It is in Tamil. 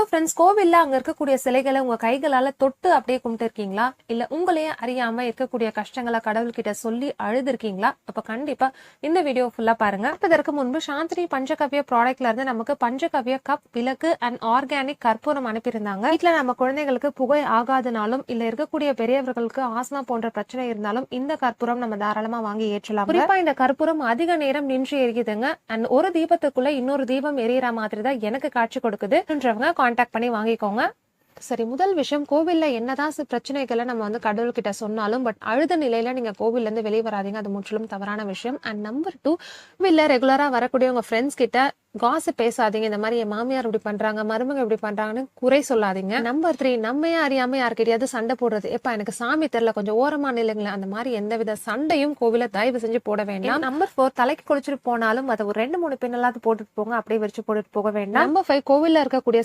ஹலோ ஃப்ரெண்ட்ஸ், கோவில்ல அங்க இருக்கக்கூடிய சிலைகளை உங்க கைகளால தொட்டு அப்படியே கும்பிட்டு இருக்கீங்களா? இல்ல உங்களையே அறியாம இருக்கக்கூடிய கஷ்டங்களை கடவுள்கிட்ட சொல்லி அழுதுருக்கீங்களா? அப்ப கண்டிப்பா இந்த வீடியோ ஃபுல்லா பாருங்க. இதற்கு முன்பு சாந்தினி பஞ்சகவ்ய ப்ராடக்ட்ல இருந்து நமக்கு பஞ்சகவ்ய கப், விளக்கு அண்ட் ஆர்கானிக் கற்பூரம் அனுப்பியிருந்தாங்க. வீட்டுல நம்ம குழந்தைகளுக்கு புகை ஆகாதனாலும் இல்ல இருக்கக்கூடிய பெரியவர்களுக்கு ஆஸ்மா போன்ற பிரச்சனை இருந்தாலும் இந்த கற்பூரம் நம்ம தாராளமா வாங்கி ஏற்றலாம். குறிப்பா இந்த கற்பூரம் அதிக நேரம் நின்று எரியுதுங்க. அண்ட் ஒரு தீபத்துக்குள்ள இன்னொரு தீபம் எரியற மாதிரி தான் எனக்கு காட்சி கொடுக்குது. கான்டாக்ட் பண்ணி வாங்கிக்கோங்க. சரி, முதல் விஷயம், கோவில்ல என்னதான் பிரச்சனைகளை நம்ம கடவுள் கிட்ட சொன்னாலும் பட் அழுத நிலையில நீங்க கோவில்ல இருந்து வெளியே வராதீங்க. அது முற்றிலும் தவறான விஷயம். அண்ட் நம்பர் 2, கோவில்ல ரெகுலரா வரக்கூடிய உங்க ஃப்ரெண்ட்ஸ் கிட்ட காசு பேசாதீங்க. இந்த மாதிரி என் மாமியார் இப்படி பண்றாங்க, மருமக இப்படி பண்றாங்கன்னு குறை சொல்லாதீங்க. நம்பர் 3, நம்மையே அறியாம யார்கிட்டயாவது சண்டை போடுறது, எப்ப எனக்கு சாமி தெரியல கொஞ்சம் ஓரமா நில்லுங்களேன், அந்த மாதிரி எந்தவித சண்டையும் கோவில தயவு செஞ்சு போட வேண்டாம். நம்பர் 4, தலைக்கு குளிச்சுட்டு போனாலும் அதை ஒரு 2-3 பின்னலாவது போட்டுட்டு போங்க, அப்படியே வச்சு போட்டுட்டு போக வேண்டாம். நம்பர் 5, கோவில்ல இருக்கக்கூடிய